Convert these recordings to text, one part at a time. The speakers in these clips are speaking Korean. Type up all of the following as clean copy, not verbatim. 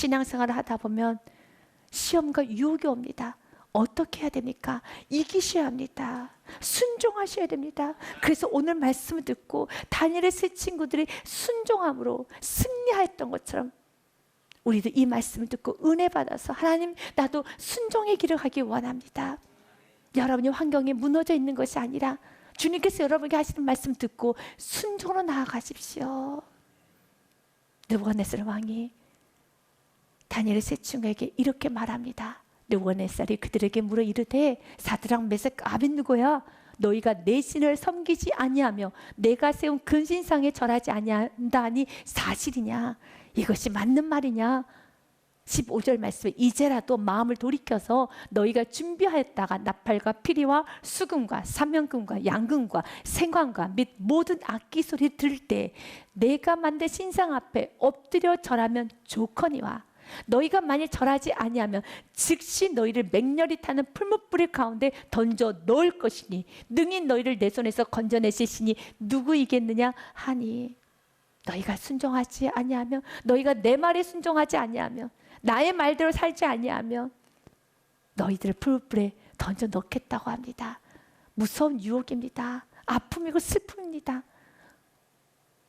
신앙생활을 하다 보면 시험과 유혹이 옵니다. 어떻게 해야 됩니까? 이기셔야 합니다. 순종하셔야 됩니다. 그래서 오늘 말씀을 듣고 다니엘의 세 친구들이 순종함으로 승리하였던 것처럼 우리도 이 말씀을 듣고 은혜 받아서 하나님, 나도 순종의 길을 가기 원합니다. 여러분이 환경이 무너져 있는 것이 아니라 주님께서 여러분에게 하시는 말씀 듣고 순종으로 나아가십시오. 느부갓네살 왕이 다니엘의 세 친구에게 이렇게 말합니다. 느부갓네살이 그들에게 물어 이르되 사드락 메삭 아벳느고야, 너희가 내 신을 섬기지 아니하며 내가 세운 근신상에 절하지 아니한다니 사실이냐? 이것이 맞는 말이냐? 15절 말씀에 이제라도 마음을 돌이켜서 너희가 준비하였다가 나팔과 피리와 수금과 사면금과 양금과 생관과 및 모든 악기 소리 들을 때 내가 만든 신상 앞에 엎드려 절하면 좋거니와, 너희가 만일 절하지 아니하면 즉시 너희를 맹렬히 타는 풀무불 가운데 던져 넣을 것이니 능히 너희를 내 손에서 건져내실 신이 누구이겠느냐 하니, 너희가 순종하지 아니하면, 너희가 내 말에 순종하지 아니하면, 나의 말대로 살지 아니하면 너희들을 풀무불에 던져 넣겠다고 합니다. 무서운 유혹입니다. 아픔이고 슬픔입니다.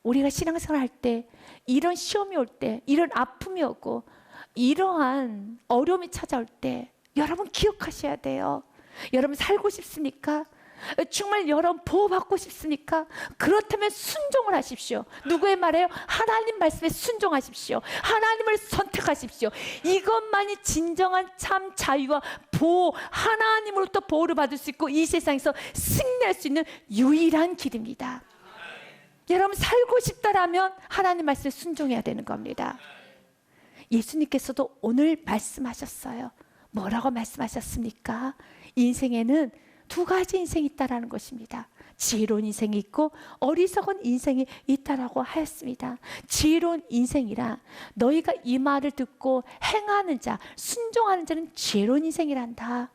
우리가 신앙생활 할 때 이런 시험이 올 때, 이런 아픔이 오고 이러한 어려움이 찾아올 때 여러분 기억하셔야 돼요. 여러분 살고 싶습니까? 정말 여러분 보호받고 싶습니까? 그렇다면 순종을 하십시오. 누구의 말이에요? 하나님 말씀에 순종하십시오. 하나님을 선택하십시오. 이것만이 진정한 참 자유와 보호, 하나님으로부터 보호를 받을 수 있고 이 세상에서 승리할 수 있는 유일한 길입니다. 여러분 살고 싶다라면 하나님 말씀에 순종해야 되는 겁니다. 예수님께서도 오늘 말씀하셨어요. 뭐라고 말씀하셨습니까? 인생에는 두 가지 인생이 있다라는 것입니다. 지혜로운 인생이 있고 어리석은 인생이 있다라고 하였습니다. 지혜로운 인생이라, 너희가 이 말을 듣고 행하는 자, 순종하는 자는 지혜로운 인생이란다.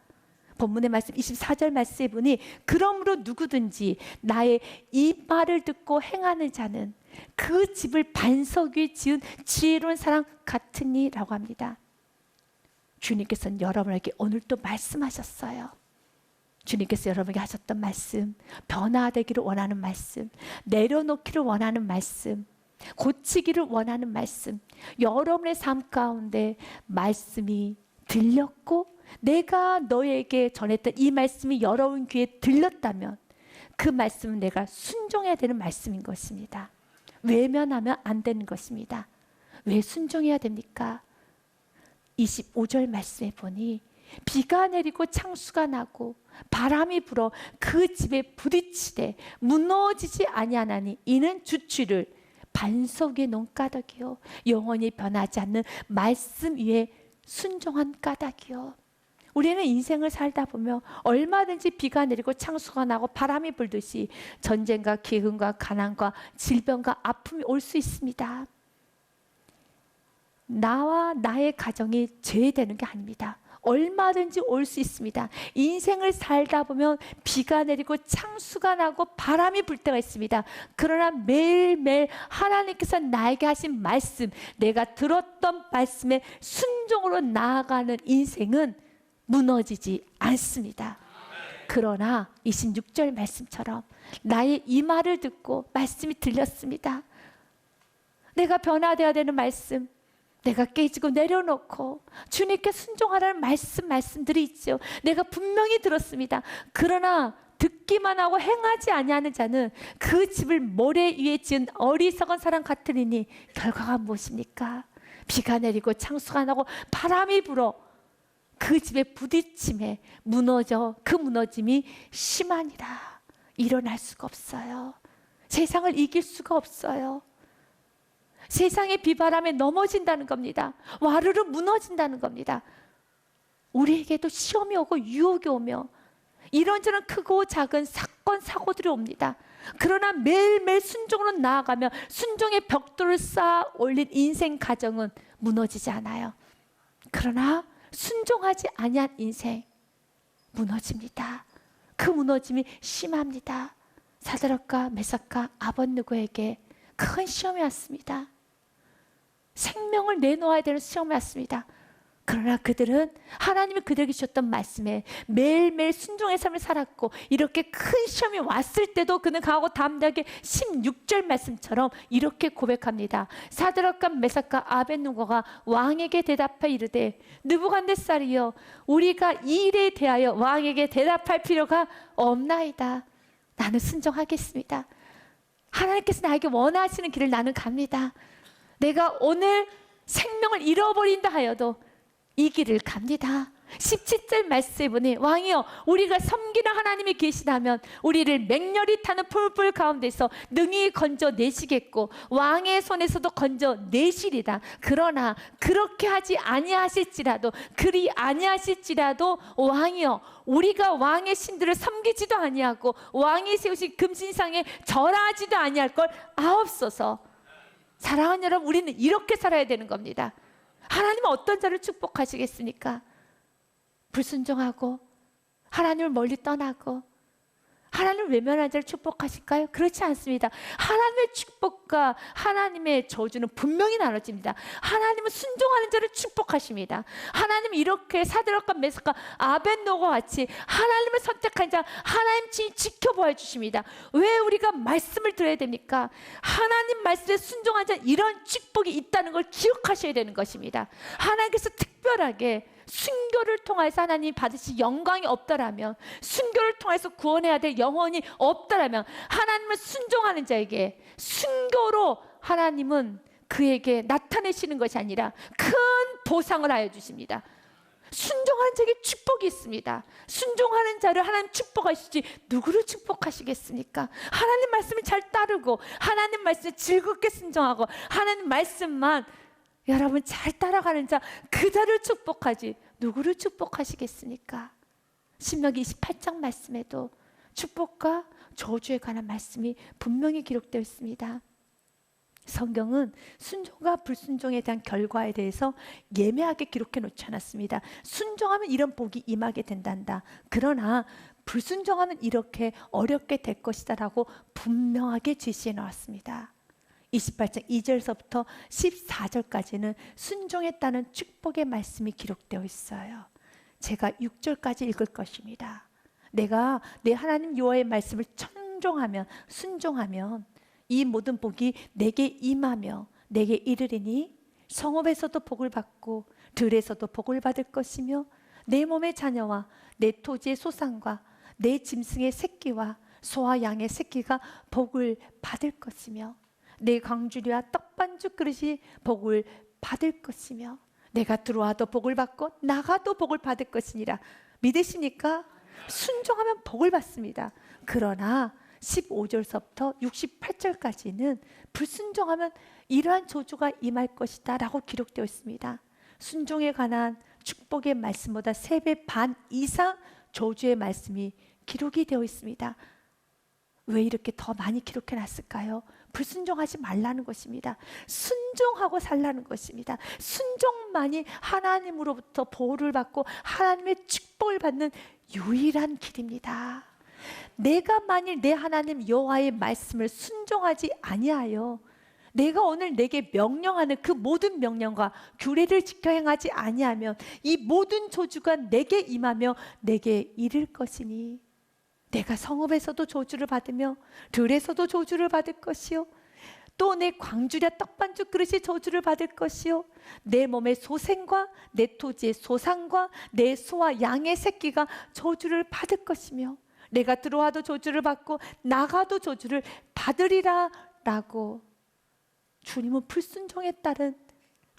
본문의 말씀 24절 말씀에 보니 그러므로 누구든지 나의 이 말을 듣고 행하는 자는 그 집을 반석 위에 지은 지혜로운 사람 같으니 라고 합니다. 주님께서는 여러분에게 오늘 또 말씀하셨어요. 주님께서 여러분에게 하셨던 말씀, 변화되기를 원하는 말씀, 내려놓기를 원하는 말씀, 고치기를 원하는 말씀, 여러분의 삶 가운데 말씀이 들렸고 내가 너에게 전했던 이 말씀이 여러분 귀에 들렸다면 그 말씀은 내가 순종해야 되는 말씀인 것입니다. 외면하면 안 되는 것입니다. 왜 순종해야 됩니까? 25절 말씀에 보니 비가 내리고 창수가 나고 바람이 불어 그 집에 부딪히되 무너지지 아니하나니 이는 주취를 반석 위에 놓은 까닭이요 영원히 변하지 않는 말씀 위에 순종한 까닭이요. 우리는 인생을 살다 보면 얼마든지 비가 내리고 창수가 나고 바람이 불듯이 전쟁과 기근과 가난과 질병과 아픔이 올 수 있습니다. 나와 나의 가정이 죄되는 게 아닙니다. 얼마든지 올 수 있습니다. 인생을 살다 보면 비가 내리고 창수가 나고 바람이 불 때가 있습니다. 그러나 매일매일 하나님께서 나에게 하신 말씀, 내가 들었던 말씀에 순종으로 나아가는 인생은 무너지지 않습니다. 그러나 26절 말씀처럼 나의 이 말을 듣고 말씀이 들렸습니다. 내가 변화되어야 되는 말씀, 내가 깨지고 내려놓고 주님께 순종하라는 말씀들이 있죠. 내가 분명히 들었습니다. 그러나 듣기만 하고 행하지 아니하는 자는 그 집을 모래 위에 지은 어리석은 사람 같으리니 결과가 무엇입니까? 비가 내리고 창수가 나고 바람이 불어 그 집에 부딪힘에 무너져 그 무너짐이 심하니라. 일어날 수가 없어요. 세상을 이길 수가 없어요. 세상의 비바람에 넘어진다는 겁니다. 와르르 무너진다는 겁니다. 우리에게도 시험이 오고 유혹이 오며 이런저런 크고 작은 사건 사고들이 옵니다. 그러나 매일매일 순종으로 나아가며 순종의 벽돌을 쌓아 올린 인생 가정은 무너지지 않아요. 그러나 순종하지 아니한 인생 무너집니다. 그 무너짐이 심합니다. 사드락과 메삭과 아벳느고에게 큰 시험이 왔습니다. 생명을 내놓아야 되는 시험을 왔습니다. 그러나 그들은 하나님이 그들에게 주셨던 말씀에 매일매일 순종의 삶을 살았고, 이렇게 큰 시험이 왔을 때도 그는 강하고 담대하게 16절 말씀처럼 이렇게 고백합니다. 사드락과 메삭과 아벳느고가 왕에게 대답하여 이르되, 느부갓네살이여, 우리가 이 일에 대하여 왕에게 대답할 필요가 없나이다. 나는 순종하겠습니다. 하나님께서 나에게 원하시는 길을 나는 갑니다. 내가 오늘 생명을 잃어버린다 하여도 이 길을 갑니다. 17절 말씀에 보니, 왕이여, 우리가 섬기는 하나님이 계시다면 우리를 맹렬히 타는 풀불 가운데서 능히 건져내시겠고 왕의 손에서도 건져내시리다. 그러나 그렇게 하지 아니하실지라도, 그리 아니하실지라도 왕이여, 우리가 왕의 신들을 섬기지도 아니하고 왕이 세우신 금신상에 절하지도 아니할 걸 아옵소서. 사랑하는 여러분, 우리는 이렇게 살아야 되는 겁니다. 하나님은 어떤 자를 축복하시겠습니까? 불순종하고 하나님을 멀리 떠나고 하나님을 외면하는 자를 축복하실까요? 그렇지 않습니다. 하나님의 축복과 하나님의 저주는 분명히 나눠집니다. 하나님은 순종하는 자를 축복하십니다. 하나님은 이렇게 사드락과 메삭과 아벳느고와 같이 하나님을 선택한 자 하나님 친히 지켜보아 주십니다. 왜 우리가 말씀을 들어야 됩니까? 하나님 말씀에 순종한 자 이런 축복이 있다는 걸 기억하셔야 되는 것입니다. 하나님께서 특별하게 순교를 통해서 하나님이 받으실 영광이 없더라면, 순교를 통해서 구원해야 될 영혼이 없더라면, 하나님을 순종하는 자에게 순교로 하나님은 그에게 나타내시는 것이 아니라 큰 보상을 하여 주십니다. 순종하는 자에게 축복이 있습니다. 순종하는 자를 하나님 축복하시지 누구를 축복하시겠습니까? 하나님 말씀을 잘 따르고 하나님 말씀에 즐겁게 순종하고 하나님 말씀만 여러분 잘 따라가는 자, 그 자를 축복하지 누구를 축복하시겠습니까? 신명기 28장 말씀에도 축복과 저주에 관한 말씀이 분명히 기록되어 있습니다. 성경은 순종과 불순종에 대한 결과에 대해서 예매하게 기록해 놓지 않았습니다. 순종하면 이런 복이 임하게 된단다. 그러나 불순종하면 이렇게 어렵게 될 것이다 라고 분명하게 제시해 놓았습니다. 28장 2절서부터 14절까지는 순종했다는 축복의 말씀이 기록되어 있어요. 제가 6절까지 읽을 것입니다. 내가 내 하나님 여호와의 말씀을 순종하면 이 모든 복이 내게 임하며 내게 이르리니 성읍에서도 복을 받고 들에서도 복을 받을 것이며 내 몸의 자녀와 내 토지의 소산과 내 짐승의 새끼와 소와 양의 새끼가 복을 받을 것이며 내 광주리와 떡반죽 그릇이 복을 받을 것이며 내가 들어와도 복을 받고 나가도 복을 받을 것이니라. 믿으십니까? 순종하면 복을 받습니다. 그러나 15절서부터 68절까지는 불순종하면 이러한 저주가 임할 것이다 라고 기록되어 있습니다. 순종에 관한 축복의 말씀보다 3배 반 이상 저주의 말씀이 기록이 되어 있습니다. 왜 이렇게 더 많이 기록해 놨을까요? 불순종하지 말라는 것입니다. 순종하고 살라는 것입니다. 순종만이 하나님으로부터 보호를 받고 하나님의 축복을 받는 유일한 길입니다. 내가 만일 내 하나님 여호와의 말씀을 순종하지 아니하여 내가 오늘 내게 명령하는 그 모든 명령과 규례를 지켜 행하지 아니하면 이 모든 저주가 내게 임하며 내게 이를 것이니 내가 성읍에서도 저주를 받으며 들에서도 저주를 받을 것이요 또 내 광주랴 떡반죽 그릇이 저주를 받을 것이요 내 몸의 소생과 내 토지의 소산과 내 소와 양의 새끼가 저주를 받을 것이며 내가 들어와도 저주를 받고 나가도 저주를 받으리라 라고 주님은 불순종에 따른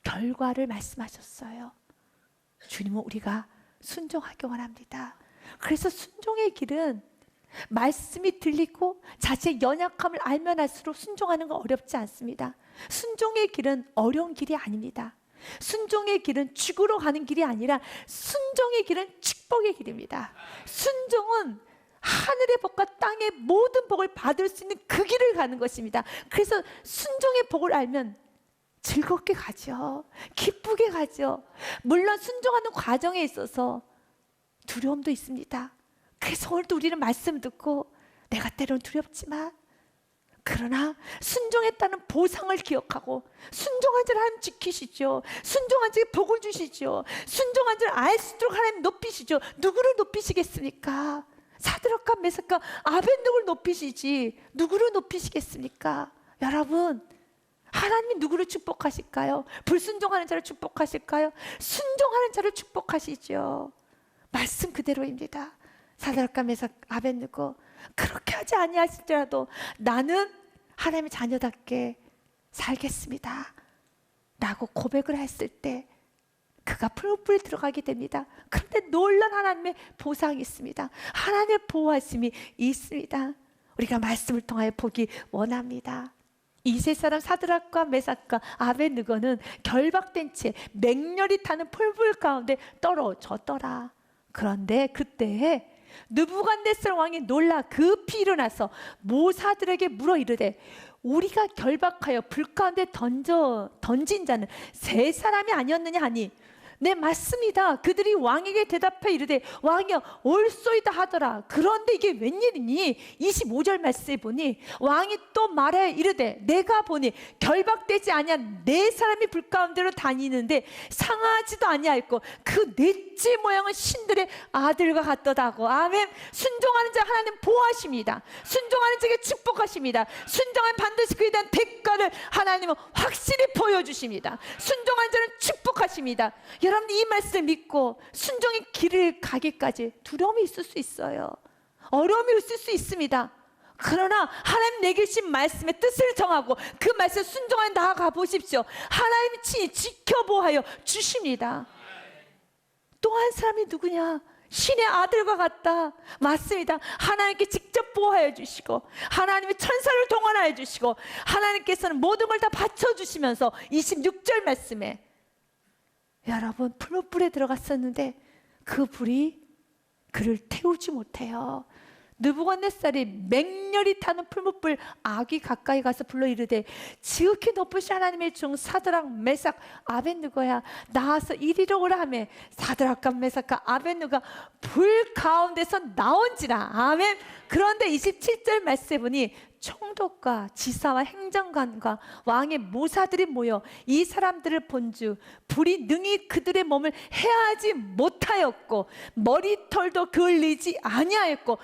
결과를 말씀하셨어요. 주님은 우리가 순종하기 원합니다. 그래서 순종의 길은 말씀이 들리고 자신의 연약함을 알면 할수록 순종하는 건 어렵지 않습니다. 순종의 길은 어려운 길이 아닙니다. 순종의 길은 죽으러 가는 길이 아니라 순종의 길은 축복의 길입니다. 순종은 하늘의 복과 땅의 모든 복을 받을 수 있는 그 길을 가는 것입니다. 그래서 순종의 복을 알면 즐겁게 가죠. 기쁘게 가죠. 물론 순종하는 과정에 있어서 두려움도 있습니다. 그래서 오늘도 우리는 말씀 듣고 내가 때로는 두렵지만 그러나 순종했다는 보상을 기억하고 순종한 자를 하나님 지키시죠. 순종한 자에게 복을 주시죠. 순종한 자를 알수록 하나님 높이시죠. 누구를 높이시겠습니까? 사드락과 메삭과 아벳느고를 높이시지 누구를 높이시겠습니까? 여러분, 하나님이 누구를 축복하실까요? 불순종하는 자를 축복하실까요? 순종하는 자를 축복하시죠. 말씀 그대로입니다. 사드락과 메삭 아벳느고 그렇게 하지 아니하실지라도 나는 하나님의 자녀답게 살겠습니다 라고 고백을 했을 때 그가 풀무불에 들어가게 됩니다. 그런데 놀란 하나님의 보상이 있습니다. 하나님의 보호하심이 있습니다. 우리가 말씀을 통하여 보기 원합니다. 이세 사람 사드락과 메삭과 아벳느고는 결박된 채 맹렬히 타는 풀불 가운데 떨어졌더라. 그런데 그때 느부갓네살 왕이 놀라 급히 일어나서 모사들에게 물어 이르되 우리가 결박하여 불 가운데 던진 자는 세 사람이 아니었느냐 하니 네 맞습니다. 그들이 왕에게 대답해 이르되 왕이여 옳소이다 하더라. 그런데 이게 웬일이니? 25절 말씀에 보니 왕이 또 말해 이르되 내가 보니 결박되지 아니한 네 사람이 불 가운데로 다니는데 상하지도 아니하였고 그 넷째 모양은 신들의 아들과 같도다고. 아멘. 순종하는 자 하나님 보호하십니다. 순종하는 자에게 축복하십니다. 순종하면 반드시 그에 대한 대가를 하나님은 확실히 보여주십니다. 순종하는 자는 축복하십니다. 여러분들 이 말씀을 믿고 순종의 길을 가기까지 두려움이 있을 수 있어요. 어려움이 있을 수 있습니다. 그러나 하나님 내게 주신 말씀의 뜻을 정하고 그 말씀에 순종하여 나아가 보십시오. 하나님이 친히 지켜보하여 주십니다. 또 한 사람이 누구냐? 신의 아들과 같다. 맞습니다. 하나님께 직접 보호하여 주시고 하나님의 천사를 동원하여 주시고 하나님께서는 모든 걸 다 바쳐주시면서 26절 말씀에 여러분 풀무불에 들어갔었는데 그 불이 그를 태우지 못해요. 느부갓네살이 맹렬히 타는 풀무불 아귀 가까이 가서 불러 이르되 지극히 높으신 하나님의 종 사드락 메삭 아벳느고야 나와서 이리로 오라 하며 사드락과 메삭과 아벳느고가 불 가운데서 나온지라. 아멘. 그런데 27절 말씀에 보니 총독과 지사와 행정관과 왕의 모사들이 모여 이 사람들을 본즉 불이 능히 그들의 몸을 해하지 못하였고 머리털도 그을리지 아니하였고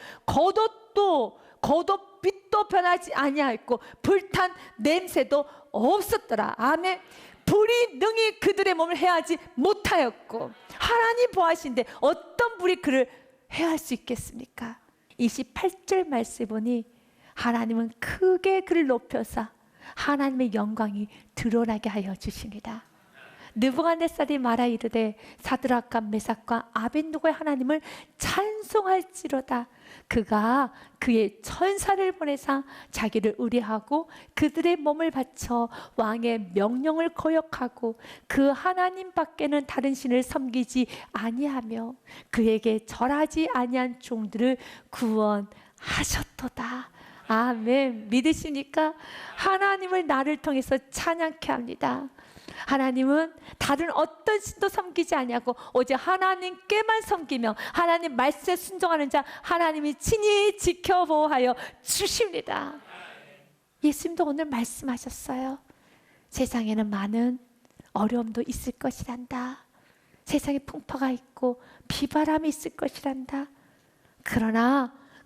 겉옷빛도 변하지 아니하였고 불탄 냄새도 없었더라. 아멘. 불이 능히 그들의 몸을 해하지 못하였고 하나님 보하신데 어떤 불이 그를 해할 수 있겠습니까? 28절 말씀에 보니 하나님은 크게 그를 높여서 하나님의 영광이 드러나게 하여 주십니다. 느부갓네살이 말하 이르되 사드락과 메삭과 아벳느고의 하나님을 찬송할지로다. 그가 그의 천사를 보내사 자기를 의뢰하고 그들의 몸을 바쳐 왕의 명령을 거역하고 그 하나님 밖에는 다른 신을 섬기지 아니하며 그에게 절하지 아니한 종들을 구원하셨도다. 아멘. 믿으십니까? 하나님을 나를 통해서 찬양케 합니다. 하나님은 다른 어떤 신도 섬기지 아니하고 오직 하나님께만 섬기며 하나님 말씀에 순종하는 자 하나님이 친히 지켜보하여 주십니다. 예수님도 오늘 말씀하셨어요. 세상에는 많은 어려움도 있을 것이란다. 세상에 풍파가 있고 비바람이 있을 것이란다.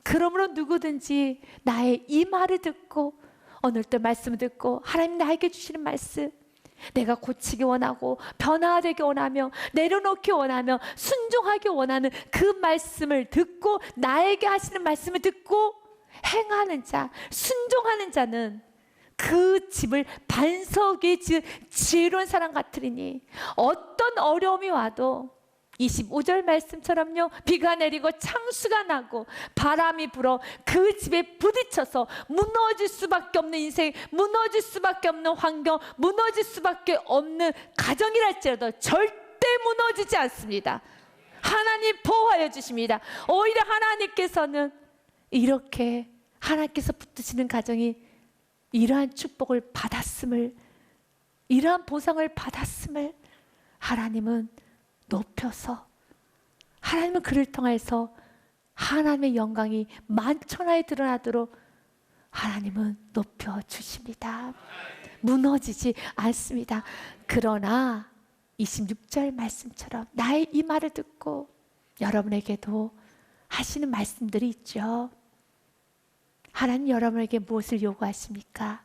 그러므로 누구든지 나의 이 말을 듣고 오늘도 말씀을 듣고 하나님 나에게 주시는 말씀 내가 고치기 원하고 변화되기 원하며 내려놓기 원하며 순종하기 원하는 그 말씀을 듣고 나에게 하시는 말씀을 듣고 행하는 자 순종하는 자는 그 집을 반석 위에 지은 사람 같으리니 어떤 어려움이 와도 25절 말씀처럼요 비가 내리고 창수가 나고 바람이 불어 그 집에 부딪혀서 무너질 수밖에 없는 인생 무너질 수밖에 없는 환경 무너질 수밖에 없는 가정이랄지라도 절대 무너지지 않습니다. 하나님 보호하여 주십니다. 오히려 하나님께서는 이렇게 하나님께서 붙드시는 가정이 이러한 축복을 받았음을 이러한 보상을 받았음을 하나님은 높여서 하나님은 그를 통해서 하나님의 영광이 만천하에 드러나도록 하나님은 높여주십니다. 무너지지 않습니다. 그러나 26절 말씀처럼 나의 이 말을 듣고 여러분에게도 하시는 말씀들이 있죠. 하나님 여러분에게 무엇을 요구하십니까?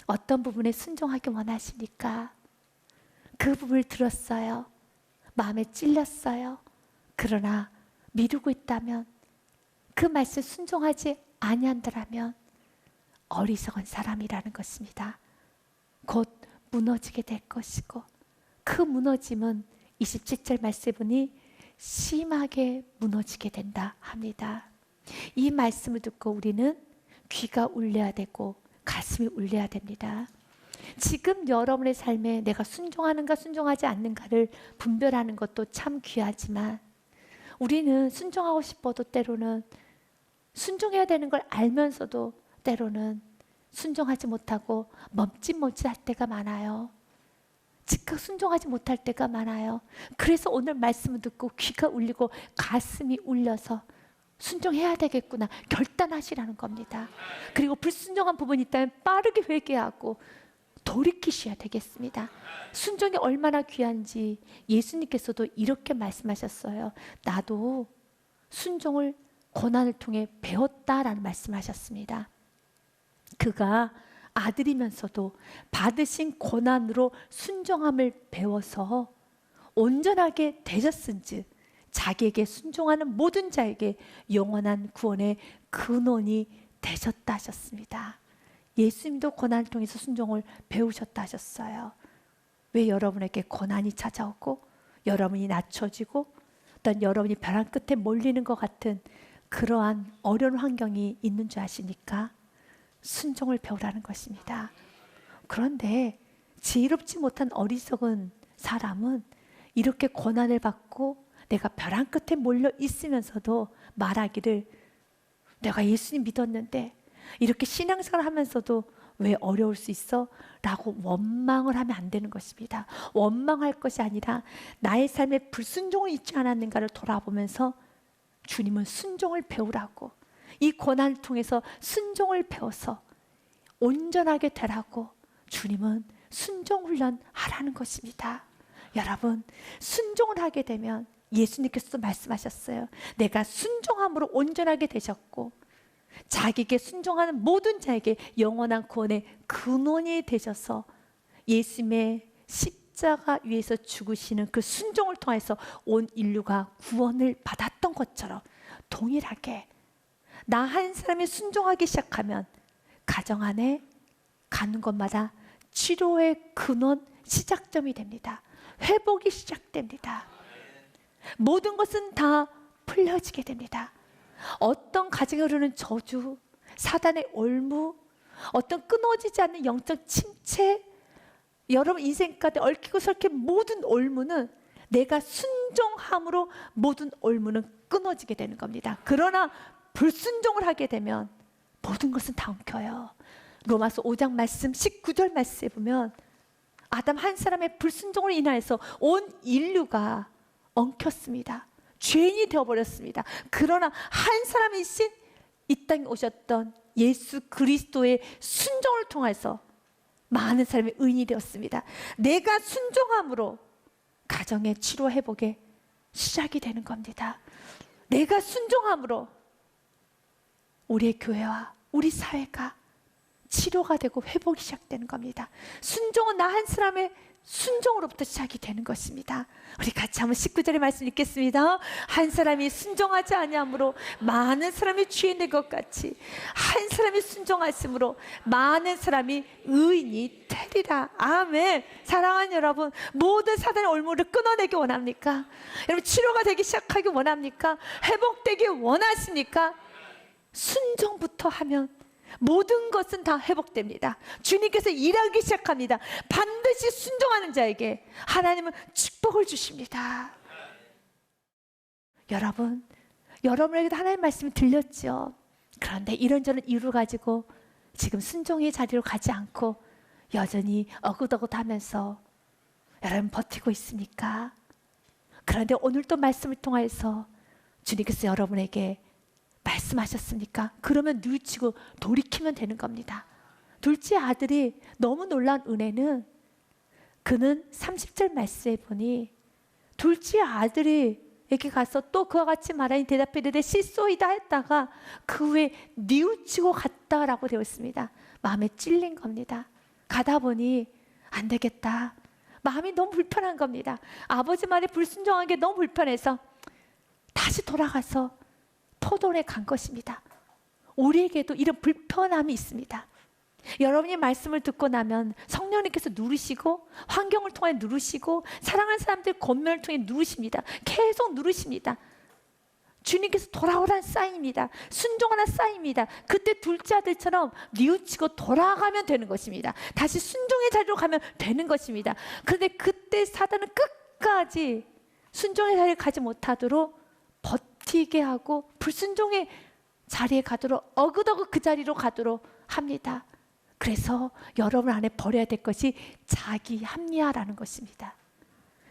어떤 부분에 순종하기 원하십니까? 그 부분을 들었어요. 마음에 찔렸어요. 그러나 미루고 있다면, 그 말씀 순종하지 아니한다면 어리석은 사람이라는 것입니다. 곧 무너지게 될 것이고, 그 무너짐은 27절 말씀에 보니 심하게 무너지게 된다 합니다. 이 말씀을 듣고 우리는 귀가 울려야 되고 가슴이 울려야 됩니다. 지금 여러분의 삶에 내가 순종하는가 순종하지 않는가를 분별하는 것도 참 귀하지만, 우리는 순종하고 싶어도 때로는 순종해야 되는 걸 알면서도 때로는 순종하지 못하고 멈칫멈칫할 때가 많아요. 즉각 순종하지 못할 때가 많아요. 그래서 오늘 말씀을 듣고 귀가 울리고 가슴이 울려서 순종해야 되겠구나 결단하시라는 겁니다. 그리고 불순종한 부분이 있다면 빠르게 회개하고 돌이키셔야 되겠습니다. 순종이 얼마나 귀한지 예수님께서도 이렇게 말씀하셨어요. 나도 순종을 고난을 통해 배웠다라는 말씀하셨습니다. 그가 아들이면서도 받으신 고난으로 순종함을 배워서 온전하게 되셨은즉 자기에게 순종하는 모든 자에게 영원한 구원의 근원이 되셨다 하셨습니다. 예수님도 고난을 통해서 순종을 배우셨다 하셨어요. 왜 여러분에게 고난이 찾아오고 여러분이 낮춰지고 어떤 여러분이 벼랑 끝에 몰리는 것 같은 그러한 어려운 환경이 있는 줄 아십니까? 순종을 배우라는 것입니다. 그런데 지혜롭지 못한 어리석은 사람은 이렇게 고난을 받고 내가 벼랑 끝에 몰려 있으면서도 말하기를, 내가 예수님 믿었는데 이렇게 신앙생활 하면서도 왜 어려울 수 있어? 라고 원망을 하면 안 되는 것입니다. 원망할 것이 아니라 나의 삶에 불순종이 있지 않았는가를 돌아보면서 주님은 순종을 배우라고, 이 고난을 통해서 순종을 배워서 온전하게 되라고 주님은 순종 훈련하라는 것입니다. 여러분, 순종을 하게 되면 예수님께서도 말씀하셨어요. 내가 순종함으로 온전하게 되셨고 자기에게 순종하는 모든 자에게 영원한 구원의 근원이 되셔서 예수님의 십자가 위에서 죽으시는 그 순종을 통해서 온 인류가 구원을 받았던 것처럼 동일하게 나 한 사람이 순종하기 시작하면 가정 안에 가는 곳마다 치료의 근원, 시작점이 됩니다. 회복이 시작됩니다. 모든 것은 다 풀려지게 됩니다. 어떤 가정에 흐르는 저주, 사단의 올무, 어떤 끊어지지 않는 영적 침체, 여러분 인생 가운데 얽히고 설킨 모든 올무는 내가 순종함으로 모든 올무는 끊어지게 되는 겁니다. 그러나 불순종을 하게 되면 모든 것은 다 엉켜요. 로마서 5장 말씀 19절 말씀에 보면 아담 한 사람의 불순종을 인하여서 온 인류가 엉켰습니다. 죄인이 되어버렸습니다. 그러나 한 사람이신 이 땅에 오셨던 예수 그리스도의 순종을 통해서 많은 사람이 의인이 되었습니다. 내가 순종함으로 가정의 치료 회복의 시작이 되는 겁니다. 내가 순종함으로 우리의 교회와 우리 사회가 치료가 되고 회복이 시작되는 겁니다. 순종은 나 한 사람의 순종으로부터 시작이 되는 것입니다. 우리 같이 한번 19절의 말씀 읽겠습니다. 한 사람이 순종하지 아니함으로 많은 사람이 죄인 된 것 같이 한 사람이 순종하심으로 많은 사람이 의인이 되리라. 아멘. 사랑하는 여러분, 모든 사단의 올무를 끊어내기 원합니까? 여러분, 치료가 되기 시작하기 원합니까? 회복되기 원하십니까? 순종부터 하면 모든 것은 다 회복됩니다. 주님께서 일하기 시작합니다. 반드시 순종하는 자에게 하나님은 축복을 주십니다. 여러분, 여러분에게도 하나님의 말씀이 들렸죠. 그런데 이런저런 이유를 가지고 지금 순종의 자리로 가지 않고 여전히 어긋어긋하면서 여러분 버티고 있습니까? 그런데 오늘 또 말씀을 통해서 주님께서 여러분에게 말씀하셨습니까? 그러면 뉘우치고 돌이키면 되는 겁니다. 둘째 아들이 너무 놀란 은혜는, 그는 30절 말씀에 보니 둘째 아들이 에게 가서 또 그와 같이 말하니 대답해 이르되 실소이다 했다가 그 후에 뉘우치고 갔다라고 되어 있습니다. 마음에 찔린 겁니다. 가다 보니 안 되겠다. 마음이 너무 불편한 겁니다. 아버지 말에 불순종한 게 너무 불편해서 다시 돌아가서 포도원에 간 것입니다. 우리에게도 이런 불편함이 있습니다. 여러분이 말씀을 듣고 나면 성령님께서 누르시고, 환경을 통해 누르시고, 사랑하는 사람들 권면을 통해 누르십니다. 계속 누르십니다. 주님께서 돌아오라는 사인입니다. 순종하라는 사인입니다. 그때 둘째 아들처럼 뉘우치고 돌아가면 되는 것입니다. 다시 순종의 자리로 가면 되는 것입니다. 그런데 그때 사단은 끝까지 순종의 자리에 가지 못하도록 버티게 하고 불순종의 자리에 가도록, 어긋어긋 그 자리로 가도록 합니다. 그래서 여러분 안에 버려야 될 것이 자기 합리화라는 것입니다.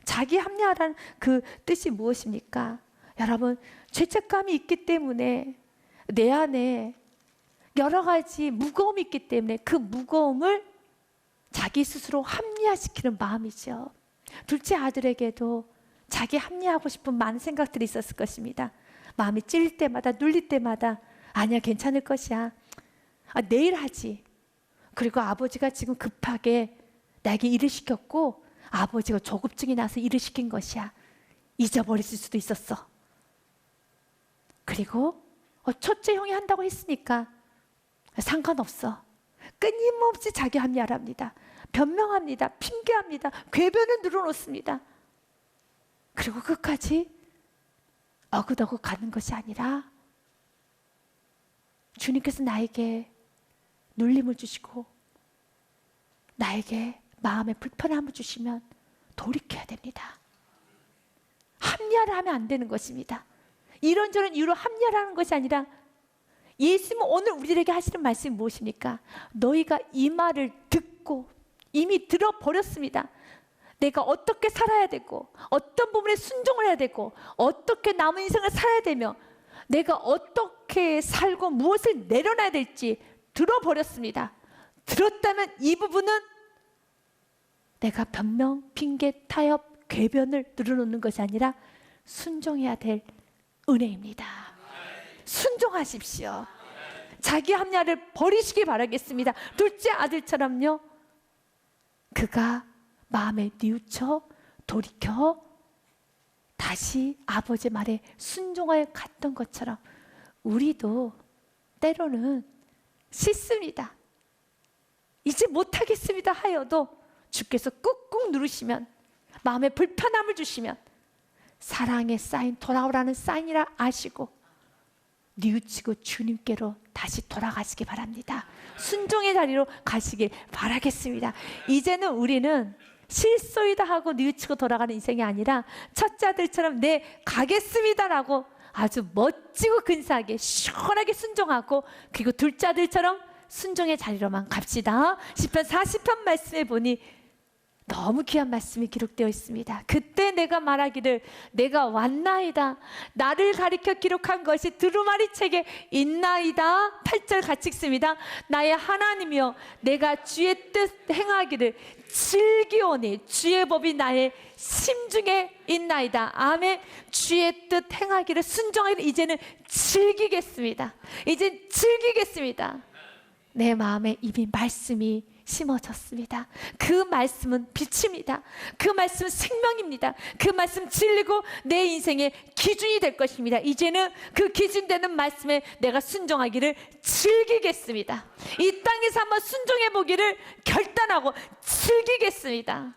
자기 합리화라는 그 뜻이 무엇입니까? 여러분, 죄책감이 있기 때문에 내 안에 여러 가지 무거움이 있기 때문에 그 무거움을 자기 스스로 합리화시키는 마음이죠. 둘째 아들에게도 자기 합리화하고 싶은 많은 생각들이 있었을 것입니다. 마음이 찔릴 때마다, 눌릴 때마다 아니야, 괜찮을 것이야. 내일 하지. 그리고 아버지가 지금 급하게 나에게 일을 시켰고 아버지가 조급증이 나서 일을 시킨 것이야. 잊어버렸을 수도 있었어. 그리고 첫째 형이 한다고 했으니까 상관없어. 끊임없이 자기 합리화를 합니다. 변명합니다. 핑계합니다. 궤변을 늘어놓습니다. 그리고 끝까지 어긋어긋 가는 것이 아니라 주님께서 나에게 눌림을 주시고 나에게 마음의 불편함을 주시면 돌이켜야 됩니다. 합리화를 하면 안 되는 것입니다. 이런저런 이유로 합리화를 하는 것이 아니라, 예수님은 오늘 우리에게 하시는 말씀이 무엇입니까? 너희가 이 말을 듣고 이미 들어버렸습니다. 내가 어떻게 살아야 되고, 어떤 부분에 순종을 해야 되고, 어떻게 남은 인생을 살아야 되며, 내가 어떻게 살고 무엇을 내려놔야 될지 들어버렸습니다. 들었다면 이 부분은 내가 변명, 핑계, 타협, 궤변을 늘어놓는 것이 아니라 순종해야 될 은혜입니다. 순종하십시오. 자기 합리화를 버리시기 바라겠습니다. 둘째 아들처럼요, 그가 마음에 뉘우쳐 돌이켜 다시 아버지 말에 순종하여 갔던 것처럼 우리도 때로는 싫습니다. 이제 못하겠습니다 하여도 주께서 꾹꾹 누르시면, 마음에 불편함을 주시면 사랑의 사인, 돌아오라는 사인이라 아시고 뉘우치고 주님께로 다시 돌아가시기 바랍니다. 순종의 자리로 가시길 바라겠습니다. 이제는 우리는 실소이다 하고 뉘우치고 돌아가는 인생이 아니라 첫째 아들처럼 네 가겠습니다라고 아주 멋지고 근사하게 시원하게 순종하고, 그리고 둘째 아들처럼 순종의 자리로만 갑시다. 시편 40편 말씀에 보니 너무 귀한 말씀이 기록되어 있습니다. 그때 내가 말하기를 내가 왔나이다. 나를 가리켜 기록한 것이 두루마리 책에 있나이다. 8절 같이 읽습니다. 나의 하나님이여, 내가 주의 뜻 행하기를 즐기오니 주의 법이 나의 심중에 있나이다. 아멘. 주의 뜻 행하기를, 순종하기를 이제는 즐기겠습니다. 이제 즐기겠습니다. 내 마음에 이미 말씀이 심어졌습니다. 그 말씀은 빛입니다. 그 말씀은 생명입니다. 그 말씀 진리고 내 인생의 기준이 될 것입니다. 이제는 그 기준되는 말씀에 내가 순종하기를 즐기겠습니다. 이 땅에서 한번 순종해 보기를 결단하고 즐기겠습니다.